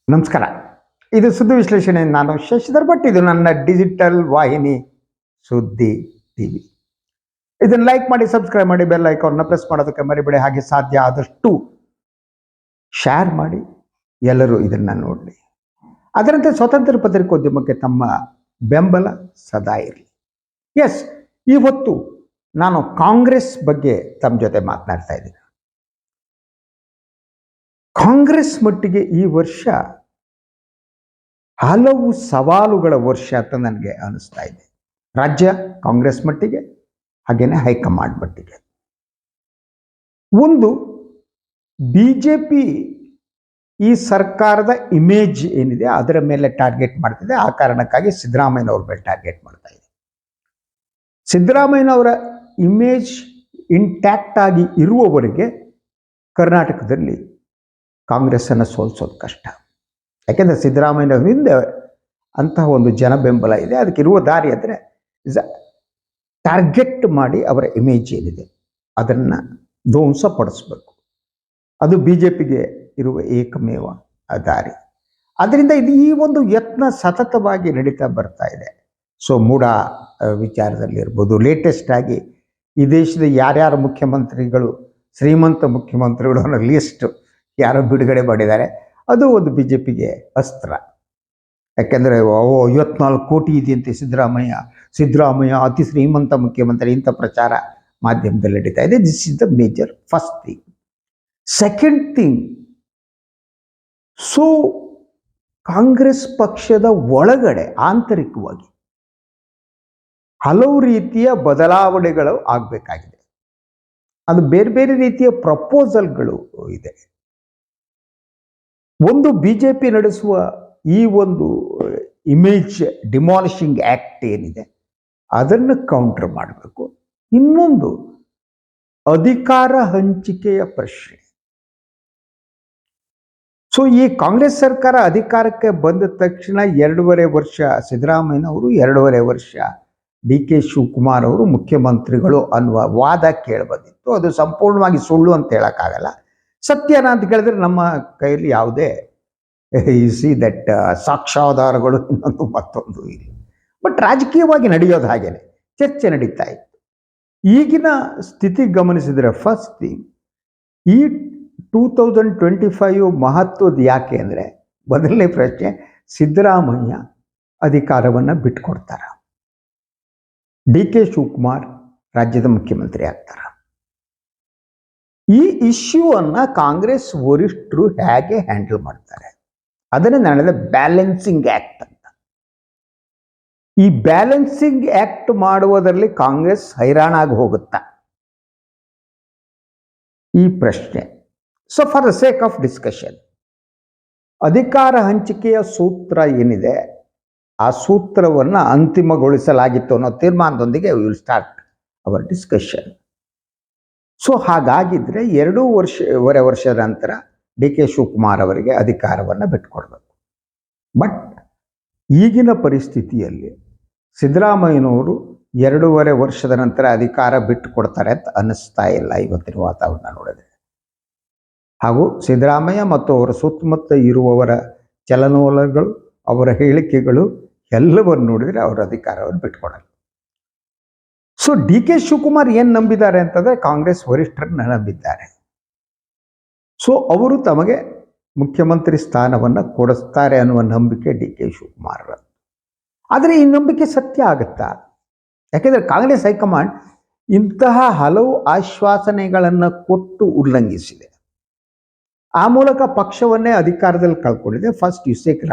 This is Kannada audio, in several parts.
ನಮಸ್ಕಾರ. ಇದು ಸುದ್ದಿ ವಿಶ್ಲೇಷಣೆ. ನಾನು ಶಶಿಧರ್ ಭಟ್. ಇದು ನನ್ನ ಡಿಜಿಟಲ್ ವಾಹಿನಿ ಸುದ್ದಿ ಟಿವಿ. ಇದನ್ನು ಲೈಕ್ ಮಾಡಿ, ಸಬ್ಸ್ಕ್ರೈಬ್ ಮಾಡಿ, ಬೆಲ್ ಐಕಾನ್ನ ಪ್ರೆಸ್ ಮಾಡೋದಕ್ಕೆ ಮರಿಬೇಡಿ. ಹಾಗೆ ಸಾಧ್ಯ ಆದಷ್ಟು ಶೇರ್ ಮಾಡಿ, ಎಲ್ಲರೂ ಇದನ್ನು ನೋಡಲಿ. ಅದರಂತೆ ಸ್ವತಂತ್ರ ಪತ್ರಿಕೋದ್ಯಮಕ್ಕೆ ತಮ್ಮ ಬೆಂಬಲ ಸದಾ ಇರಲಿ. ಎಸ್, ಇವತ್ತು ನಾನು ಕಾಂಗ್ರೆಸ್ ಬಗ್ಗೆ ತಮ್ಮ ಜೊತೆ ಮಾತನಾಡ್ತಾ ಇದ್ದೀನಿ. ಕಾಂಗ್ರೆಸ್ ಮಟ್ಟಿಗೆ ಈ ವರ್ಷ ಹಲವು ಸವಾಲುಗಳ ವರ್ಷ ಅಂತ ನನಗೆ ಅನಿಸ್ತಾ ಇದೆ. ರಾಜ್ಯ ಕಾಂಗ್ರೆಸ್ ಮಟ್ಟಿಗೆ, ಹಾಗೇನೆ ಹೈಕಮಾಂಡ್ ಮಟ್ಟಿಗೆ. ಒಂದು, ಬಿಜೆಪಿ ಈ ಸರ್ಕಾರದ ಇಮೇಜ್ ಏನಿದೆ ಅದರ ಮೇಲೆ ಟಾರ್ಗೆಟ್ ಮಾಡ್ತಿದೆ. ಆ ಕಾರಣಕ್ಕಾಗಿ ಸಿದ್ದರಾಮಯ್ಯನವ್ರ ಮೇಲೆ ಟಾರ್ಗೆಟ್ ಮಾಡ್ತಾ ಇದೆ. ಸಿದ್ದರಾಮಯ್ಯನವರ ಇಮೇಜ್ ಇಂಟ್ಯಾಕ್ಟ್ ಆಗಿ ಇರುವವರೆಗೆ ಕರ್ನಾಟಕದಲ್ಲಿ ಕಾಂಗ್ರೆಸ್ಸನ್ನು ಸೋಲಿಸೋದು ಕಷ್ಟ. ಯಾಕೆಂದರೆ ಸಿದ್ದರಾಮಯ್ಯನವ್ರ ಹಿಂದೆ ಅಂತಹ ಒಂದು ಜನ ಬೆಂಬಲ ಇದೆ. ಅದಕ್ಕಿರುವ ದಾರಿ ಅಂದರೆ ಟಾರ್ಗೆಟ್ ಮಾಡಿ ಅವರ ಇಮೇಜ್ ಏನಿದೆ ಅದನ್ನು ಧ್ವಂಸಪಡಿಸ್ಬೇಕು. ಅದು ಬಿ ಜೆ ಪಿಗೆ ಇರುವ ಏಕಮೇವ ದಾರಿ. ಅದರಿಂದ ಈ ಒಂದು ಯತ್ನ ಸತತವಾಗಿ ನಡೀತಾ ಬರ್ತಾ ಇದೆ. ಸೊ ಮೂಡ ವಿಚಾರದಲ್ಲಿರ್ಬೋದು, ಲೇಟೆಸ್ಟ್ ಆಗಿ ಈ ದೇಶದ ಯಾರ್ಯಾರು ಮುಖ್ಯಮಂತ್ರಿಗಳು, ಶ್ರೀಮಂತ ಮುಖ್ಯಮಂತ್ರಿಗಳು ಅನ್ನೋ ಲಿಸ್ಟ್ ಯಾರೋ ಬಿಡುಗಡೆ ಮಾಡಿದ್ದಾರೆ. ಅದು ಒಂದು ಬಿ ಜೆ ಪಿಗೆ ಅಸ್ತ್ರ. ಯಾಕೆಂದರೆ 54 ಕೋಟಿ ಇದೆಯಂತೆ ಸಿದ್ದರಾಮಯ್ಯ ಅತಿ ಶ್ರೀಮಂತ ಮುಖ್ಯಮಂತ್ರಿ, ಇಂಥ ಪ್ರಚಾರ ಮಾಧ್ಯಮದಲ್ಲಿ ನಡೀತಾ ಇದೆ. This is the major first thing. Second thing, so Congress ಪಕ್ಷದ ಒಳಗಡೆ ಆಂತರಿಕವಾಗಿ ಹಲವು ರೀತಿಯ ಬದಲಾವಣೆಗಳು ಆಗಬೇಕಾಗಿದೆ. ಅದು ಬೇರೆ ಬೇರೆ ರೀತಿಯ ಪ್ರಪೋಸಲ್ಗಳು ಇದೆ. ಒಂದು, ಬಿ ಜೆ ಪಿ ನಡೆಸುವ ಈ ಒಂದು ಇಮೇಜ್ ಡಿಮಾಲಿಷಿಂಗ್ ಆ್ಯಕ್ಟ್ ಏನಿದೆ ಅದನ್ನು ಕೌಂಟರ್ ಮಾಡಬೇಕು. ಇನ್ನೊಂದು, ಅಧಿಕಾರ ಹಂಚಿಕೆಯ ಪ್ರಶ್ನೆ. ಸೊ ಈ ಕಾಂಗ್ರೆಸ್ ಸರ್ಕಾರ ಅಧಿಕಾರಕ್ಕೆ ಬಂದ ತಕ್ಷಣ 2.5 ವರ್ಷ ಸಿದ್ದರಾಮಯ್ಯನವರು, 2.5 ವರ್ಷ ಡಿ ಕೆ ಶಿವಕುಮಾರ್ ಅವರು ಮುಖ್ಯಮಂತ್ರಿಗಳು ಅನ್ನುವ ವಾದ ಕೇಳಿಬಂದಿತ್ತು. ಅದು ಸಂಪೂರ್ಣವಾಗಿ ಸುಳ್ಳು ಅಂತ ಹೇಳೋಕ್ಕಾಗಲ್ಲ. ಸತ್ಯನ ಅಂತ ಕೇಳಿದ್ರೆ ನಮ್ಮ ಕೈಯಲ್ಲಿ ಯಾವುದೇ ದಟ್ ಸಾಕ್ಷ್ಯಾಧಾರಗಳು ಇನ್ನೊಂದು ಮತ್ತೊಂದು ಇಲ್ಲ. ಬಟ್ ರಾಜಕೀಯವಾಗಿ ನಡೆಯೋದು ಹಾಗೇನೆ, ಚರ್ಚೆ ನಡೀತಾ ಇತ್ತು. ಈಗಿನ ಸ್ಥಿತಿ ಗಮನಿಸಿದರೆ ಫಸ್ಟ್ ಥಿಂಗ್, ಈ 2025 ಮಹತ್ವದ ಯಾಕೆ ಅಂದರೆ, ಮೊದಲನೇ ಪ್ರಶ್ನೆ, ಸಿದ್ದರಾಮಯ್ಯ ಅಧಿಕಾರವನ್ನು ಬಿಟ್ಕೊಡ್ತಾರ, ಡಿ ಕೆ ಶಿವಕುಮಾರ್ ರಾಜ್ಯದ ಮುಖ್ಯಮಂತ್ರಿ ಆಗ್ತಾರ. ಈ ಇಶ್ಯೂವನ್ನು ಕಾಂಗ್ರೆಸ್ ವರಿಷ್ಠರು ಹೇಗೆ ಹ್ಯಾಂಡಲ್ ಮಾಡ್ತಾರೆ ಅದನ್ನೇ ನಡೆದ ಬ್ಯಾಲೆನ್ಸಿಂಗ್ ಆ್ಯಕ್ಟ್ ಅಂತ. ಈ ಬ್ಯಾಲೆನ್ಸಿಂಗ್ ಆ್ಯಕ್ಟ್ ಮಾಡುವುದರಲ್ಲಿ ಕಾಂಗ್ರೆಸ್ ಹೈರಾಣಾಗಿ ಹೋಗುತ್ತಾ, ಈ ಪ್ರಶ್ನೆ. So for the sake of discussion, ಅಧಿಕಾರ ಹಂಚಿಕೆಯ ಸೂತ್ರ ಏನಿದೆ ಆ ಸೂತ್ರವನ್ನು ಅಂತಿಮಗೊಳಿಸಲಾಗಿತ್ತು ಅನ್ನೋ ತೀರ್ಮಾನದೊಂದಿಗೆ will start our discussion. So ಹಾಗಾಗಿದ್ರೆ 2.5 ವರ್ಷದ ನಂತರ ಡಿ ಕೆ ಶಿವಕುಮಾರ್ ಅವರಿಗೆ ಅಧಿಕಾರವನ್ನು ಬಿಟ್ಟುಕೊಡ್ಬೇಕು. ಬಟ್ ಈಗಿನ ಪರಿಸ್ಥಿತಿಯಲ್ಲಿ ಸಿದ್ದರಾಮಯ್ಯನವರು 2.5 ವರ್ಷದ ನಂತರ ಅಧಿಕಾರ ಬಿಟ್ಟುಕೊಡ್ತಾರೆ ಅಂತ ಅನ್ನಿಸ್ತಾ ಇಲ್ಲ ಇವತ್ತಿನ ವಾತಾವರಣ ನೋಡಿದ್ರೆ. ಹಾಗೂ ಸಿದ್ದರಾಮಯ್ಯ ಮತ್ತು ಅವರ ಸುತ್ತಮುತ್ತ ಇರುವವರ ಚಲನವಲನಗಳು, ಅವರ ಹೇಳಿಕೆಗಳು ಎಲ್ಲವನ್ನು ನೋಡಿದರೆ ಅವರ ಅಧಿಕಾರವನ್ನು ಬಿಟ್ಕೊಡಲ್ಲ. ಸೊ ಡಿ ಕೆ ಶಿವಕುಮಾರ್ ಏನು ನಂಬಿದ್ದಾರೆ ಅಂತಂದರೆ ಕಾಂಗ್ರೆಸ್ ವರಿಷ್ಠರನ್ನ ನಂಬಿದ್ದಾರೆ. ಸೊ ಅವರು ತಮಗೆ ಮುಖ್ಯಮಂತ್ರಿ ಸ್ಥಾನವನ್ನು ಕೊಡಿಸ್ತಾರೆ ಅನ್ನುವ ನಂಬಿಕೆ ಡಿ ಕೆ ಶಿವಕುಮಾರ್. ಆದರೆ ಈ ನಂಬಿಕೆ ಸತ್ಯ ಆಗುತ್ತಾ? ಯಾಕೆಂದರೆ ಕಾಂಗ್ರೆಸ್ ಹೈಕಮಾಂಡ್ ಇಂತಹ ಹಲವು ಆಶ್ವಾಸನೆಗಳನ್ನು ಕೊಟ್ಟು ಉಲ್ಲಂಘಿಸಿದೆ. ಆ ಮೂಲಕ ಪಕ್ಷವನ್ನೇ ಅಧಿಕಾರದಲ್ಲಿ ಕಳ್ಕೊಂಡಿದೆ. ಫಸ್ಟ್ ಯುಸೇಕ್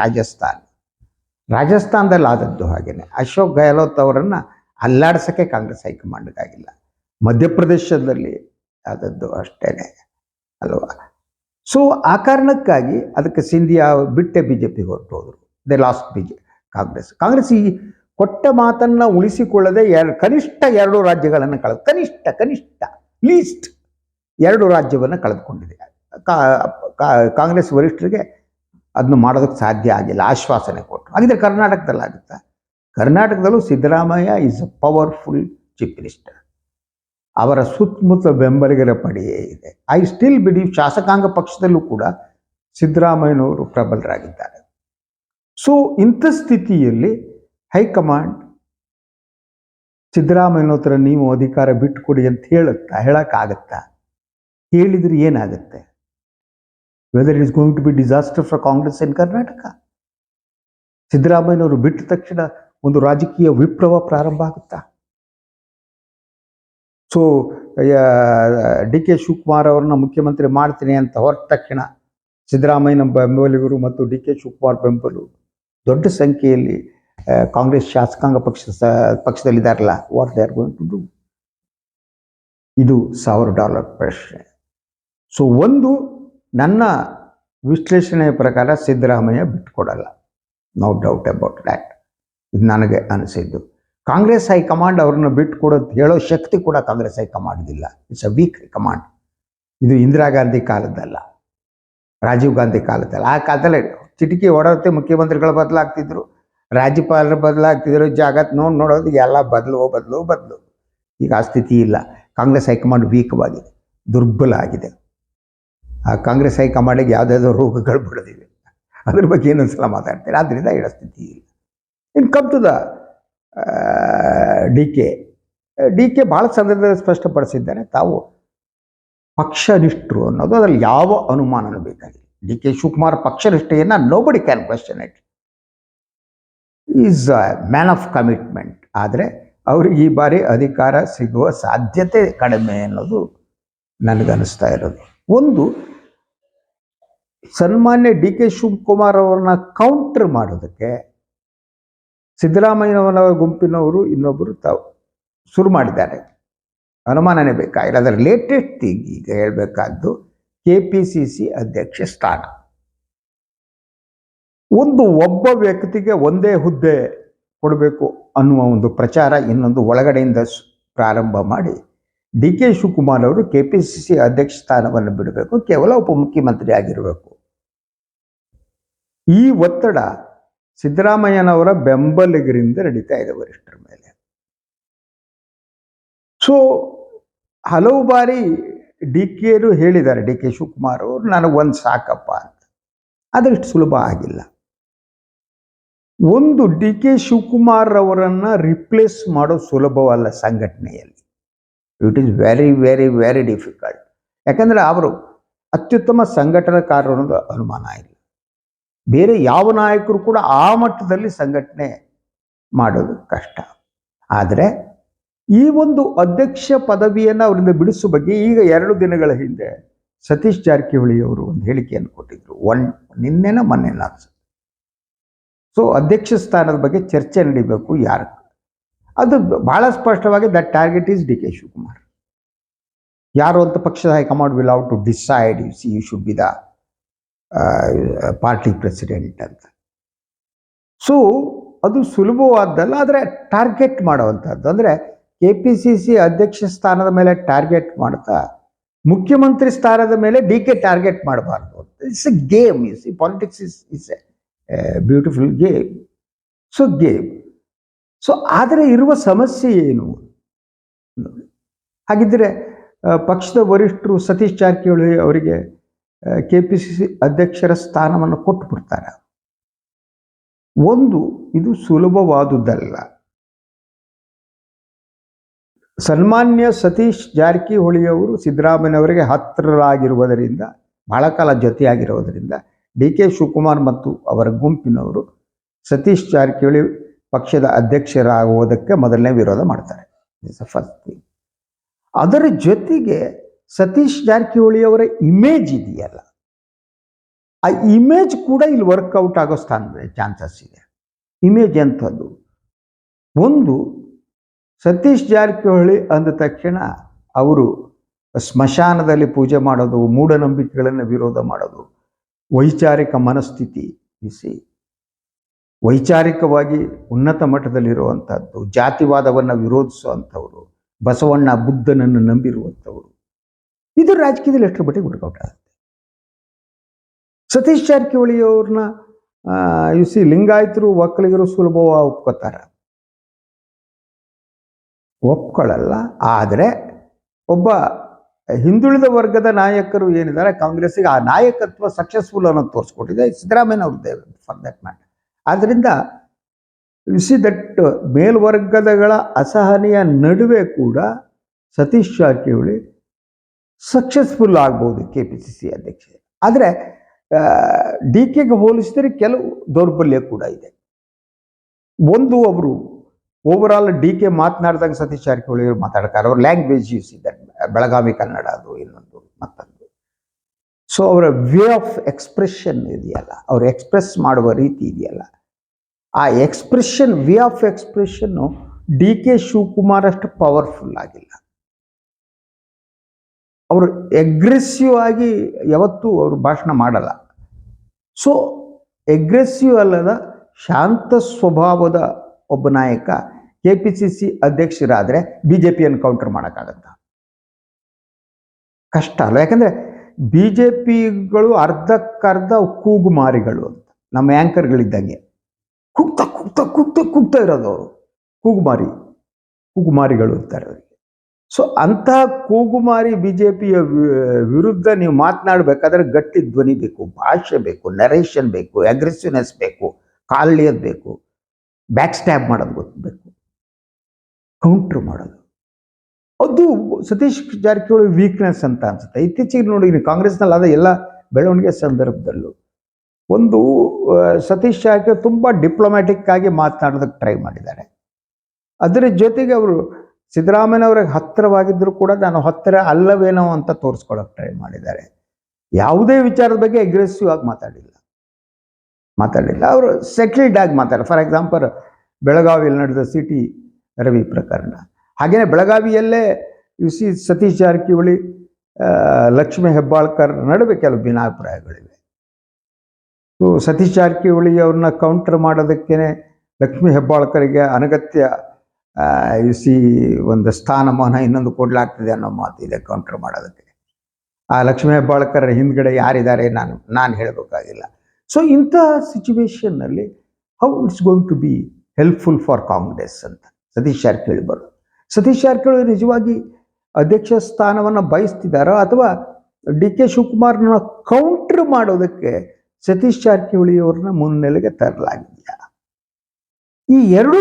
ರಾಜಸ್ಥಾನದಲ್ಲಿ ಆದದ್ದು ಹಾಗೇನೆ. ಅಶೋಕ್ ಗೆಹ್ಲೋಟ್ ಅವರನ್ನು ಅಲ್ಲಾಡ್ಸೋಕ್ಕೆ ಕಾಂಗ್ರೆಸ್ ಹೈಕಮಾಂಡ್ಗಾಗಿಲ್ಲ. ಮಧ್ಯಪ್ರದೇಶದಲ್ಲಿ ಆದದ್ದು ಅಷ್ಟೇ ಅಲ್ವಾ. ಸೊ ಆ ಕಾರಣಕ್ಕಾಗಿ ಅದಕ್ಕೆ ಸಿಂಧಿಯಾ ಬಿಟ್ಟೆ ಬಿ ಜೆ ಪಿಗೆ ಹೊರಟೋದ್ರು. ದೇ ಲಾಸ್ಟ್ ಕಾಂಗ್ರೆಸ್ ಈ ಕೊಟ್ಟ ಮಾತನ್ನು ಉಳಿಸಿಕೊಳ್ಳದೆ ಕನಿಷ್ಠ 2 ರಾಜ್ಯಗಳನ್ನು ಕನಿಷ್ಠ ಲೀಸ್ಟ್ 2 ರಾಜ್ಯವನ್ನು ಕಳೆದುಕೊಂಡಿದೆ. ಕಾಂಗ್ರೆಸ್ ವರಿಷ್ಠರಿಗೆ ಅದನ್ನು ಮಾಡೋದಕ್ಕೆ ಸಾಧ್ಯ ಆಗಿಲ್ಲ, ಆಶ್ವಾಸನೆ ಕೊಟ್ಟರು. ಹಾಗಿದ್ರೆ ಕರ್ನಾಟಕದಲ್ಲಾಗುತ್ತಾ? ಕರ್ನಾಟಕದಲ್ಲೂ Siddaramaiah is a powerful chief minister. ಅವರ ಸುತ್ತಮುತ್ತ ಬೆಂಬಲಿಗರ ಪಡೆಯೇ ಇದೆ. ಐ ಸ್ಟಿಲ್ ಬಿಲೀವ್ ಶಾಸಕಾಂಗ ಪಕ್ಷದಲ್ಲೂ ಕೂಡ ಸಿದ್ದರಾಮಯ್ಯನವರು ಪ್ರಬಲರಾಗಿದ್ದಾರೆ. ಸೊ ಇಂಥ ಸ್ಥಿತಿಯಲ್ಲಿ ಹೈಕಮಾಂಡ್ ಸಿದ್ದರಾಮಯ್ಯನ ಹತ್ರ ನೀವು ಅಧಿಕಾರ ಬಿಟ್ಟುಕೊಡಿ ಅಂತ ಹೇಳಕ್ಕಾಗತ್ತಾ? ಹೇಳಿದ್ರೆ ಏನಾಗುತ್ತೆ? Whether it is going to be disaster for Congress in Karnataka. ಸಿದ್ದರಾಮಯ್ಯನವರು ಬಿಟ್ಟ ತಕ್ಷಣ ಒಂದು ರಾಜಕೀಯ ವಿಪ್ಲವ ಪ್ರಾರಂಭ ಆಗುತ್ತಾ? ಸೊ ಡಿ ಕೆ ಶಿವಕುಮಾರ್ ಅವ್ರನ್ನ ಮುಖ್ಯಮಂತ್ರಿ ಮಾಡ್ತೀನಿ ಅಂತ ಹೊರಟ ತಕ್ಷಣ ಸಿದ್ದರಾಮಯ್ಯನ ಬೆಂಬಲಿಗರು ಮತ್ತು ಡಿ ಕೆ ಶಿವಕುಮಾರ್ ಬೆಂಬಲು ದೊಡ್ಡ ಸಂಖ್ಯೆಯಲ್ಲಿ ಕಾಂಗ್ರೆಸ್ ಶಾಸಕಾಂಗ ಪಕ್ಷದಲ್ಲಿದ್ದಾರಲ್ಲ, what they are going to do? ಇದು $1,000 ಪ್ರಶ್ನೆ. ಸೊ ಒಂದು, ನನ್ನ ವಿಶ್ಲೇಷಣೆಯ ಪ್ರಕಾರ ಸಿದ್ದರಾಮಯ್ಯ ಬಿಟ್ಕೊಡಲ್ಲ, ನೋ ಡೌಟ್ ಅಬೌಟ್ ದ್ಯಾಟ್. ಇದು ನನಗೆ ಅನಿಸಿದ್ದು. ಕಾಂಗ್ರೆಸ್ ಹೈಕಮಾಂಡ್ ಅವ್ರನ್ನ ಬಿಟ್ಕೊಡೋದು ಹೇಳೋ ಶಕ್ತಿ ಕೂಡ ಕಾಂಗ್ರೆಸ್ ಹೈಕಮಾಂಡ್ಗಿಲ್ಲ. It's a weak high command. ಇದು ಇಂದಿರಾ ಗಾಂಧಿ ಕಾಲದ್ದಲ್ಲ, ರಾಜೀವ್ ಗಾಂಧಿ ಕಾಲದ್ದಲ್ಲ. ಆ ಕಾಲದಲ್ಲಿ ಚಿಟಿಕಿ ಹೊಡೋತ್ತೆ ಮುಖ್ಯಮಂತ್ರಿಗಳು ಬದಲಾಗ್ತಿದ್ರು, ರಾಜ್ಯಪಾಲರು ಬದಲಾಗ್ತಿದ್ರು, ಜಾಗತ್ ನೋಡೋದು ಎಲ್ಲ ಬದಲು. ಈಗ ಆ ಸ್ಥಿತಿ ಇಲ್ಲ. ಕಾಂಗ್ರೆಸ್ ಹೈಕಮಾಂಡ್ ವೀಕವಾಗಿದೆ, ದುರ್ಬಲ ಆಗಿದೆ. ಆ ಕಾಂಗ್ರೆಸ್ ಹೈಕಮಾಂಡಿಗೆ ಯಾವುದಾದ್ರು ರೋಗಗಳು ಬಿಡೋದಿವೆ, ಅದ್ರ ಬಗ್ಗೆ ಇನ್ನೊಂದ್ಸಲ ಮಾತಾಡ್ತಾರೆ. ಆದ್ದರಿಂದ ಹೇಳೋ ಸ್ಥಿತಿ ಇಲ್ಲ. ಇನ್ನು come to the D K ಭಾಳ ಸಂದರ್ಭದಲ್ಲಿ ಸ್ಪಷ್ಟಪಡಿಸಿದ್ದಾರೆ, ತಾವು ಪಕ್ಷನಿಷ್ಠರು ಅನ್ನೋದು ಅದರಲ್ಲಿ ಯಾವ ಅನುಮಾನನೂ ಬೇಕಾಗಿಲ್ಲ. ಡಿ ಕೆ ಶಿವಕುಮಾರ್ ಪಕ್ಷನಿಷ್ಠೆಯನ್ನು nobody can question it. Is a man of commitment. ಆದರೆ ಅವ್ರಿಗೆ ಈ ಬಾರಿ ಅಧಿಕಾರ ಸಿಗುವ ಸಾಧ್ಯತೆ ಕಡಿಮೆ ಅನ್ನೋದು ನನಗನ್ನಿಸ್ತಾ ಇರೋದು. ಒಂದು, ಸನ್ಮಾನ್ಯ ಡಿ ಕೆ ಶಿವಕುಮಾರ್ ಅವ್ರನ್ನ ಕೌಂಟರ್ ಮಾಡೋದಕ್ಕೆ ಸಿದ್ದರಾಮಯ್ಯನವರ ಗುಂಪಿನವರು ಇನ್ನೊಬ್ಬರು ತಾವು ಶುರು ಮಾಡಿದ್ದಾರೆ. ಅನುಮಾನನೇ ಬೇಕಾಗಿಲ್ಲ. ಅದರ ಲೇಟೆಸ್ಟ್ ಥಿಂಗ್ ಈಗ ಹೇಳಬೇಕಾದ್ದು KPCC ಅಧ್ಯಕ್ಷ ಸ್ಥಾನ. ಒಬ್ಬ ವ್ಯಕ್ತಿಗೆ ಒಂದೇ ಹುದ್ದೆ ಕೊಡಬೇಕು ಅನ್ನುವ ಒಂದು ಪ್ರಚಾರ ಇನ್ನೊಂದು ಒಳಗಡೆಯಿಂದ ಪ್ರಾರಂಭ ಮಾಡಿ ಡಿ ಕೆ ಶಿವಕುಮಾರ್ ಅವರು KPCC ಅಧ್ಯಕ್ಷ ಸ್ಥಾನವನ್ನು ಬಿಡಬೇಕು, ಕೇವಲ ಉಪಮುಖ್ಯಮಂತ್ರಿ ಆಗಿರಬೇಕು. ಈ ಒತ್ತಡ ಸಿದ್ದರಾಮಯ್ಯನವರ ಬೆಂಬಲಿಗರಿಂದ ನಡೀತಾ ಇದೆ ವರಿಷ್ಠರ ಮೇಲೆ. ಸೊ ಹಲವು ಬಾರಿ ಡಿ ಕೆರು ಹೇಳಿದ್ದಾರೆ, ಡಿ ಕೆ ಶಿವಕುಮಾರ್ ಅವರು, ನನಗೊಂದು ಸಾಕಪ್ಪ ಅಂತ. ಆದರೆ ಇಷ್ಟು ಸುಲಭ ಆಗಿಲ್ಲ. ಒಂದು, ಡಿ ಕೆ ಶಿವಕುಮಾರ್ ಅವರನ್ನು ರಿಪ್ಲೇಸ್ ಮಾಡೋ ಸುಲಭವಲ್ಲ ಸಂಘಟನೆಯಲ್ಲಿ. It is very very very difficult. ಯಾಕಂದರೆ ಅವರು ಅತ್ಯುತ್ತಮ ಸಂಘಟನಾಕಾರರು ಅನ್ನೋದು ಅನುಮಾನ ಇಲ್ಲ. ಬೇರೆ ಯಾವ ನಾಯಕರು ಕೂಡ ಆ ಮಟ್ಟದಲ್ಲಿ ಸಂಘಟನೆ ಮಾಡೋದು ಕಷ್ಟ. ಆದರೆ ಈ ಒಂದು ಅಧ್ಯಕ್ಷ ಪದವಿಯನ್ನು ಅವರಿಂದ ಬಿಡಿಸುವ ಬಗ್ಗೆ ಈಗ 2 ದಿನಗಳ ಹಿಂದೆ ಸತೀಶ್ ಜಾರಕಿಹೊಳಿ ಅವರು ಒಂದು ಹೇಳಿಕೆಯನ್ನು ಕೊಟ್ಟಿದ್ರು, ನಿನ್ನೆನ ಮೊನ್ನೆನ ಅನ್ಸುತ್ತೆ. ಸೊ ಅಧ್ಯಕ್ಷ ಸ್ಥಾನದ ಬಗ್ಗೆ ಚರ್ಚೆ ನಡೀಬೇಕು. ಯಾರು ಅದು ಬಹಳ ಸ್ಪಷ್ಟವಾಗಿ that target is D K Shivakumar. ಯಾರು ಅಂತ ಪಕ್ಷದ high command will how to decide, you should be the party president ಅಂತ. ಸೊ ಅದು ಸುಲಭವಾದ್ದಲ್ಲ. ಆದರೆ ಟಾರ್ಗೆಟ್ ಮಾಡುವಂಥದ್ದು ಅಂದರೆ KPCC ಅಧ್ಯಕ್ಷ ಸ್ಥಾನದ ಮೇಲೆ ಟಾರ್ಗೆಟ್ ಮಾಡ್ತಾ ಮುಖ್ಯಮಂತ್ರಿ ಸ್ಥಾನದ ಮೇಲೆ ಡಿ ಕೆ ಟಾರ್ಗೆಟ್ ಮಾಡಬಾರ್ದು. It's A game. Politics is A beautiful game. So game. So ಆದರೆ ಇರುವ ಸಮಸ್ಯೆ ಏನು? ಹಾಗಿದ್ದರೆ ಪಕ್ಷದ ವರಿಷ್ಠರು ಸತೀಶ್ ಜಾರಕಿಹೊಳಿ ಅವರಿಗೆ KPCC ಅಧ್ಯಕ್ಷರ ಸ್ಥಾನವನ್ನು ಕೊಟ್ಟುಬಿಡ್ತಾರೆ. ಒಂದು, ಇದು ಸುಲಭವಾದುದಲ್ಲ. ಸನ್ಮಾನ್ಯ ಸತೀಶ್ ಜಾರಕಿಹೊಳಿ ಅವರು ಸಿದ್ದರಾಮಯ್ಯನವರಿಗೆ ಹತ್ತಿರರಾಗಿರುವುದರಿಂದ, ಬಹಳ ಕಾಲ ಜೊತೆಯಾಗಿರುವುದರಿಂದ ಡಿ ಕೆ ಶಿವಕುಮಾರ್ ಮತ್ತು ಅವರ ಗುಂಪಿನವರು ಸತೀಶ್ ಜಾರಕಿಹೊಳಿ ಪಕ್ಷದ ಅಧ್ಯಕ್ಷರಾಗುವುದಕ್ಕೆ ಮೊದಲನೇ ವಿರೋಧ ಮಾಡ್ತಾರೆ. It's a first thing. ಅದರ ಜೊತೆಗೆ ಸತೀಶ್ ಜಾರಕಿಹೊಳಿ ಅವರ ಇಮೇಜ್ ಇದೆಯಲ್ಲ, ಆ ಇಮೇಜ್ ಕೂಡ ಇಲ್ಲಿ ವರ್ಕೌಟ್ ಆಗೋ ಚಾನ್ಸಸ್ ಇದೆ. ಇಮೇಜ್ ಎಂಥದ್ದು? ಒಂದು, ಸತೀಶ್ ಜಾರಕಿಹೊಳಿ ಅಂದ ತಕ್ಷಣ ಅವರು ಸ್ಮಶಾನದಲ್ಲಿ ಪೂಜೆ ಮಾಡೋದು, ಮೂಢನಂಬಿಕೆಗಳನ್ನು ವಿರೋಧ ಮಾಡೋದು, ವೈಚಾರಿಕ ಮನಸ್ಥಿತಿ ಇಸಿ, ವೈಚಾರಿಕವಾಗಿ ಉನ್ನತ ಮಟ್ಟದಲ್ಲಿರುವಂಥದ್ದು, ಜಾತಿವಾದವನ್ನು ವಿರೋಧಿಸುವಂಥವ್ರು, ಬಸವಣ್ಣ ಬುದ್ಧನನ್ನು ನಂಬಿರುವಂಥವ್ರು. ಇದು ರಾಜಕೀಯದಲ್ಲಿ ಎಷ್ಟರ ಮಟ್ಟಿಗೆ ವರ್ಕೌಟ್ ಆಗುತ್ತೆ. ಸತೀಶ್ ಜಾರಕಿಹೊಳಿ ಅವ್ರನ್ನ ಲಿಂಗಾಯತರು ಒಕ್ಕಲಿಗರು ಸುಲಭವಾಗಿ ಒಪ್ಕೋತಾರೆ, ಒಪ್ಕೊಳ್ಳಲ್ಲ. ಆದರೆ ಒಬ್ಬ ಹಿಂದುಳಿದ ವರ್ಗದ ನಾಯಕರು ಏನಿದ್ದಾರೆ ಕಾಂಗ್ರೆಸ್ಸಿಗೆ ಆ ನಾಯಕತ್ವ ಸಕ್ಸಸ್ಫುಲ್ ಅನ್ನೋದು ತೋರಿಸ್ಕೊಟ್ಟಿದೆ ಸಿದ್ದರಾಮಯ್ಯ ಅವ್ರದ್ದೇ ಫಾರ್ ದಟ್ ಮ್ಯಾಟರ್. ಆದ್ದರಿಂದ ದಟ್ ಮೇಲ್ವರ್ಗದಗಳ ಅಸಹನೆಯ ನಡುವೆ ಕೂಡ ಸತೀಶ್ ಜಾರಕಿಹೊಳಿ ಸಕ್ಸಸ್ಫುಲ್ ಆಗ್ಬೋದು KPCC ಅಧ್ಯಕ್ಷ. ಆದರೆ DKಗೆ ಹೋಲಿಸಿದರೆ ಕೆಲವು ದೌರ್ಬಲ್ಯ ಕೂಡ ಇದೆ. ಒಂದು, ಅವರು ಓವರಾಲ್ DK ಮಾತನಾಡಿದಾಗ ಸತೀಶ್ ಜಾರಕಿಹೊಳಿ ಅವರು ಮಾತಾಡ್ತಾರೆ, ಅವ್ರ ಲ್ಯಾಂಗ್ವೇಜ್ ಯೂಸ್ ಇದ್ದಾರೆ, ಬೆಳಗಾವಿ ಕನ್ನಡ, ಅದು ಇನ್ನೊಂದು ಮತ್ತೊಂದು. ಸೊ ಅವರ ವೇ ಆಫ್ ಎಕ್ಸ್ಪ್ರೆಷನ್ ಇದೆಯಲ್ಲ, ಅವ್ರು ಎಕ್ಸ್ಪ್ರೆಸ್ ಮಾಡುವ ರೀತಿ ಇದೆಯಲ್ಲ, ಆ expression, way of expression DK Shivakumar ಅಷ್ಟು ಪವರ್ಫುಲ್ ಆಗಿಲ್ಲ. ಅವರು ಎಗ್ರೆಸಿವ್ ಆಗಿ ಯಾವತ್ತೂ ಅವರು ಭಾಷಣ ಮಾಡಲ್ಲ. ಸೊ ಎಗ್ರೆಸಿವ್ ಅಲ್ಲದ ಶಾಂತ ಸ್ವಭಾವದ ಒಬ್ಬ ನಾಯಕ KPCC ಅಧ್ಯಕ್ಷರಾದರೆ BJPಯನ್ನು ಕೌಂಟರ್ ಮಾಡೋಕ್ಕಾಗತ್ತ? ಕಷ್ಟ ಅಲ್ಲ. ಯಾಕಂದರೆ BJPಗಳು ಅರ್ಧಕ್ಕರ್ಧ ಕೂಗುಮಾರಿಗಳು ಅಂತ, ನಮ್ಮ ಆ್ಯಂಕರ್ಗಳಿದ್ದಂಗೆ ಕುಗ್ತಾ ಕುಗ್ತಾ ಕುಗ್ತಾ ಕುಗ್ತಾ ಇರೋದು ಅವರು ಕೂಗುಮಾರಿಗಳು ಅಂತಾರೆ ಅವರಿಗೆ. ಸೊ ಅಂತಹ ಕೂಗುಮಾರಿ BJPಯ ವಿರುದ್ಧ ನೀವು ಮಾತನಾಡಬೇಕಾದ್ರೆ ಗಟ್ಟಿ ಧ್ವನಿ ಬೇಕು, ಭಾಷೆ ಬೇಕು, ನರೇಷನ್ ಬೇಕು, ಅಗ್ರೆಸಿವ್ನೆಸ್ ಬೇಕು, ಕಾಲಿಯೋದು ಬೇಕು, ಬ್ಯಾಕ್ ಸ್ಟ್ಯಾಬ್ ಮಾಡೋದು ಗೊತ್ತಬೇಕು, ಕೌಂಟ್ರ್ ಮಾಡೋದು. ಅದು ಸತೀಶ್ ಜಾರಕಿಹೊಳಿ ವೀಕ್ನೆಸ್ ಅಂತ ಅನ್ಸುತ್ತೆ. ಇತ್ತೀಚೆಗೆ ನೋಡಿ, ಕಾಂಗ್ರೆಸ್ನಲ್ಲಿ ಆದ ಎಲ್ಲ ಬೆಳವಣಿಗೆ ಸಂದರ್ಭದಲ್ಲೂ ಒಂದು ಸತೀಶ್ ಜಾರಕಿಹೊಳಿ ತುಂಬ ಡಿಪ್ಲೊಮ್ಯಾಟಿಕ್ ಆಗಿ ಮಾತನಾಡೋದಕ್ಕೆ ಟ್ರೈ ಮಾಡಿದ್ದಾರೆ. ಅದರ ಜೊತೆಗೆ ಅವರು ಸಿದ್ದರಾಮಯ್ಯನವ್ರಿಗೆ ಹತ್ತಿರವಾಗಿದ್ದರೂ ಕೂಡ ನಾನು ಹತ್ತಿರ ಅಲ್ಲವೇನೋ ಅಂತ ತೋರಿಸ್ಕೊಳ್ಳೋಕೆ ಟ್ರೈ ಮಾಡಿದ್ದಾರೆ. ಯಾವುದೇ ವಿಚಾರದ ಬಗ್ಗೆ ಅಗ್ರೆಸಿವ್ ಆಗಿ ಮಾತಾಡಿಲ್ಲ. ಅವರು ಸೆಟಲ್ಡ್ ಆಗಿ ಮಾತಾಡ. ಫಾರ್ ಎಕ್ಸಾಂಪಲ್, ಬೆಳಗಾವಿಯಲ್ಲಿ ನಡೆದ CT ರವಿ ಪ್ರಕರಣ, ಹಾಗೆಯೇ ಬೆಳಗಾವಿಯಲ್ಲೇ ಸತೀಶ್ ಜಾರಕಿಹೊಳಿ ಲಕ್ಷ್ಮೀ ಹೆಬ್ಬಾಳ್ಕರ್ ನಡುವೆ ಕೆಲವು ಭಿನ್ನಾಭಿಪ್ರಾಯಗಳಿವೆ. ಸೊ ಸತೀಶ್ ಜಾರಕಿಹೊಳಿ ಅವ್ರನ್ನ ಕೌಂಟರ್ ಮಾಡೋದಕ್ಕೇ ಲಕ್ಷ್ಮೀ ಹೆಬ್ಬಾಳ್ಕರಿಗೆ ಅನಗತ್ಯ ಒಂದು ಸ್ಥಾನಮಾನ ಇನ್ನೊಂದು ಕೊಡಲಾಗ್ತದೆ ಅನ್ನೋ ಮಾತಿದೆ ಕೌಂಟರ್ ಮಾಡೋದಕ್ಕೆ. ಆ ಲಕ್ಷ್ಮೀ ಹೆಬ್ಬಾಳ್ಕರ್ ಹಿಂದ್ಗಡೆ ಯಾರಿದ್ದಾರೆ ನಾನು ಹೇಳಬೇಕಾಗಿಲ್ಲ. ಸೊ ಇಂಥ ಸಿಚುವೇಶನ್ನಲ್ಲಿ how it's going to be helpful for Congress ಅಂತ ಸತೀಶ್ ಜಾರಕಿಹೊಳಿ ಬರೋದು. ಸತೀಶ್ ಜಾರಕಿಹೊಳಿ ನಿಜವಾಗಿ ಅಧ್ಯಕ್ಷ ಸ್ಥಾನವನ್ನು ಬಯಸ್ತಿದ್ದಾರೋ ಅಥವಾ DK ಶಿವಕುಮಾರ್ನ ಕೌಂಟರ್ ಮಾಡೋದಕ್ಕೆ ಸತೀಶ್ ಜಾರಕಿಹೊಳಿ ಅವ್ರನ್ನ ಮುನ್ನೆಲೆಗೆ ತರಲಾಗಿದೆಯಾ? ಈ ಎರಡೂ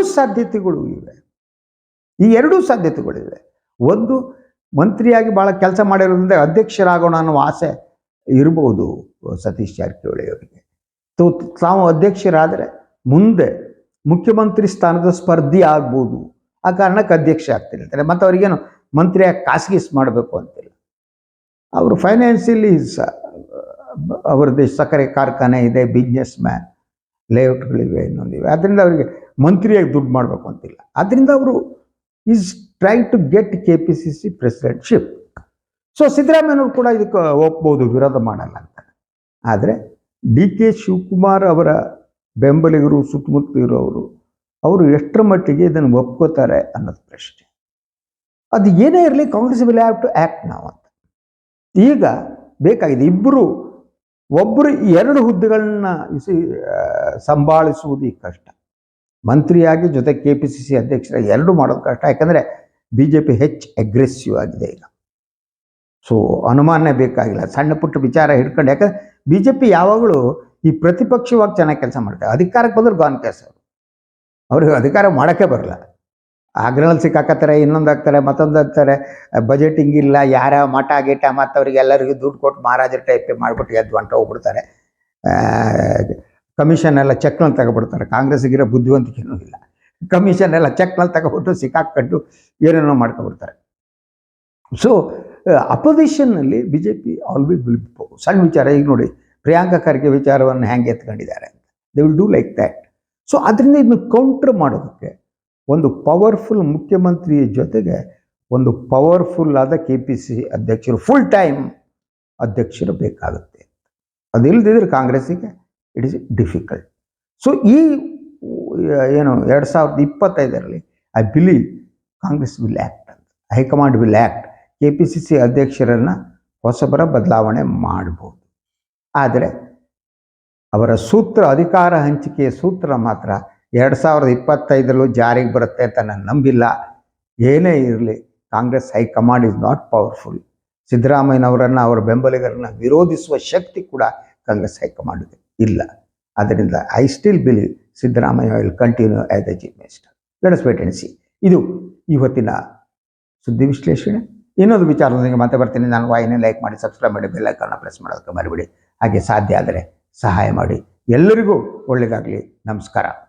ಸಾಧ್ಯತೆಗಳಿವೆ. ಒಂದು, ಮಂತ್ರಿಯಾಗಿ ಭಾಳ ಕೆಲಸ ಮಾಡಿರೋದ್ರಿಂದ ಅಧ್ಯಕ್ಷರಾಗೋಣ ಅನ್ನೋ ಆಸೆ ಇರ್ಬೋದು ಸತೀಶ್ ಜಾರಕಿಹೊಳಿ ಅವರಿಗೆ. ತಾವು ಅಧ್ಯಕ್ಷರಾದರೆ ಮುಂದೆ ಮುಖ್ಯಮಂತ್ರಿ ಸ್ಥಾನದ ಸ್ಪರ್ಧಿ ಆಗ್ಬೋದು, ಆ ಕಾರಣಕ್ಕೆ ಅಧ್ಯಕ್ಷ ಆಗ್ತಿರ್ತಾರೆ. ಮತ್ತು ಅವರಿಗೇನು ಮಂತ್ರಿಯಾಗಿ ಖಾಸಗಿ ಮಾಡಬೇಕು ಅಂತಿಲ್ಲ. ಅವರು ಫೈನಾನ್ಸಿಯಲಿ ಅವರದ್ದು ಸಕ್ಕರೆ ಕಾರ್ಖಾನೆ ಇದೆ, ಬಿಸ್ನೆಸ್ ಮ್ಯಾನ್, ಲೇಔಟ್ಗಳಿವೆ, ಇನ್ನೊಂದಿವೆ. ಆದ್ದರಿಂದ ಅವರಿಗೆ ಮಂತ್ರಿಯಾಗಿ ದುಡ್ಡು ಮಾಡಬೇಕು ಅಂತಿಲ್ಲ. ಆದ್ದರಿಂದ ಅವರು is trying to get KPCC presidentship. So ಸಿದ್ದರಾಮಯ್ಯನವರು ಕೂಡ ಇದಕ್ಕೆ ಒಪ್ಬೋದು, ವಿರೋಧ ಮಾಡಲ್ಲ ಅಂತ. ಆದರೆ DK ಶಿವಕುಮಾರ್ ಅವರ ಬೆಂಬಲಿಗರು, ಸುತ್ತಮುತ್ತ ಇರೋರು, ಅವರು ಎಷ್ಟರ ಮಟ್ಟಿಗೆ ಇದನ್ನು ಒಪ್ಕೋತಾರೆ ಅನ್ನೋದು ಪ್ರಶ್ನೆ. ಅದು ಏನೇ ಇರಲಿ, Congress will have to act ನಾವು ಅಂತ. ಈಗ ಬೇಕಾಗಿದೆ ಒಬ್ಬರು 2 ಹುದ್ದೆಗಳನ್ನ ಸಂಭಾಳಿಸುವುದು ಈಗ ಕಷ್ಟ. ಮಂತ್ರಿಯಾಗಿ ಜೊತೆ KPCC ಅಧ್ಯಕ್ಷರ 2 ಮಾಡೋದು ಕಷ್ಟ. ಯಾಕಂದರೆ BJP ಹೆಚ್ಚು ಅಗ್ರೆಸಿವ್ ಆಗಿದೆ ಈಗ. ಸೊ ಅನುಮಾನ ಬೇಕಾಗಿಲ್ಲ, ಸಣ್ಣ ಪುಟ್ಟ ವಿಚಾರ ಹಿಡ್ಕೊಂಡು. ಯಾಕಂದರೆ BJP ಯಾವಾಗಲೂ ಈ ಪ್ರತಿಪಕ್ಷವಾಗಿ ಚೆನ್ನಾಗಿ ಕೆಲಸ ಮಾಡ್ತಾರೆ. ಅಧಿಕಾರಕ್ಕೆ ಬಂದ್ರೆ ಗಾನ್ ಕೇಸ್ ಅವ್ರಿಗೆ ಅಧಿಕಾರ ಮಾಡೋಕ್ಕೆ ಬರಲ್ಲ. ಆಗ್ರಹದಲ್ಲಿ ಸಿಕ್ಕಾಕತ್ತಾರೆ, ಇನ್ನೊಂದು ಆಗ್ತಾರೆ, ಮತ್ತೊಂದು ಆಗ್ತಾರೆ, ಬಜೆಟಿಂಗ್ ಇಲ್ಲ, ಯಾರ ಮಠ ಗೀಟ ಮತ್ತು ಅವ್ರಿಗೆ ಎಲ್ಲರಿಗೂ ದುಡ್ಡು ಕೊಟ್ಟು ಮಹಾರಾಜರ ಟೈಪ್ ಮಾಡಿಬಿಟ್ಟು ಎದ್ದು ಹೊಂಟ ಹೋಗ್ಬಿಡ್ತಾರೆ. ಕಮಿಷನ್ ಎಲ್ಲ ಚೆಕ್ನಲ್ಲಿ ತಗೊಬಿಡ್ತಾರೆ. ಕಾಂಗ್ರೆಸ್ಸಿಗಿರೋ ಬುದ್ಧಿವಂತಿಕೆನೂ ಇಲ್ಲ. ಕಮಿಷನ್ ಎಲ್ಲ ಚೆಕ್ನಲ್ಲಿ ತಗೊಬಿಟ್ಟು ಸಿಕ್ಕಾಕೊಂಡು ಏನೇನೋ ಮಾಡ್ಕೊಬಿಡ್ತಾರೆ. ಸೊ ಅಪೋಸಿಷನ್ನಲ್ಲಿ BJP ಆಲ್ವೇಸ್ ವಿಲ್ ಸಣ್ಣ ವಿಚಾರ. ಈಗ ನೋಡಿ, ಪ್ರಿಯಾಂಕಾ ಖರ್ಗೆ ವಿಚಾರವನ್ನು ಹೆಂಗೆ ಎತ್ಕೊಂಡಿದ್ದಾರೆ ಅಂತ, they will do like that. So ಅದರಿಂದ ಇದನ್ನು ಕೌಂಟರ್ ಮಾಡೋದಕ್ಕೆ ಒಂದು ಪವರ್ಫುಲ್ ಮುಖ್ಯಮಂತ್ರಿಯ ಜೊತೆಗೆ ಒಂದು ಪವರ್ಫುಲ್ ಆದ KPCC ಅಧ್ಯಕ್ಷರು, ಫುಲ್ ಟೈಮ್ ಅಧ್ಯಕ್ಷರು ಬೇಕಾಗುತ್ತೆ. ಅದಿಲ್ಲದಿದ್ದರೆ ಕಾಂಗ್ರೆಸ್ಸಿಗೆ ಇಟ್ ಈಸ್ ಡಿಫಿಕಲ್ಟ್. ಸೊ ಈ 2025 I believe Congress will act ಅಂತ, ಹೈಕಮಾಂಡ್ ವಿಲ್ ಆ್ಯಕ್ಟ್. KPCC ಅಧ್ಯಕ್ಷರನ್ನು ಹೊಸಬರ ಬದಲಾವಣೆ ಮಾಡ್ಬೋದು. ಆದರೆ ಅವರ ಅಧಿಕಾರ ಹಂಚಿಕೆಯ ಸೂತ್ರ ಮಾತ್ರ 2025 ಜಾರಿಗೆ ಬರುತ್ತೆ ಅಂತ ನಾನು ನಂಬಿಲ್ಲ. ಏನೇ ಇರಲಿ, Congress high command is not powerful. ಸಿದ್ದರಾಮಯ್ಯನವರನ್ನು ಅವರ ಬೆಂಬಲಿಗರನ್ನು ವಿರೋಧಿಸುವ ಶಕ್ತಿ ಕೂಡ ಕಾಂಗ್ರೆಸ್ ಹೈಕಮಾಂಡ್ ಇಲ್ಲ. ಆದ್ದರಿಂದ I still believe Siddaramaiah will continue as the chief minister. Let us wait and see. ಇದು ಇವತ್ತಿನ ಸುದ್ದಿ ವಿಶ್ಲೇಷಣೆ. ಇನ್ನೊಂದು ವಿಚಾರದೊಂದಿಗೆ ಮತ್ತೆ ಬರ್ತೀನಿ. ನಾನು ವಾಹಿನಿ ಲೈಕ್ ಮಾಡಿ, ಸಬ್ಸ್ಕ್ರೈಬ್ ಮಾಡಿ, ಬೆಲ್ ಐಕಾನ್ನ ಪ್ರೆಸ್ ಮಾಡೋದಕ್ಕೆ ಮರಿಬೇಡಿ. ಹಾಗೆ ಸಾಧ್ಯ ಆದರೆ ಸಹಾಯ ಮಾಡಿ. ಎಲ್ಲರಿಗೂ ಒಳ್ಳೆಯದಾಗಲಿ. ನಮಸ್ಕಾರ.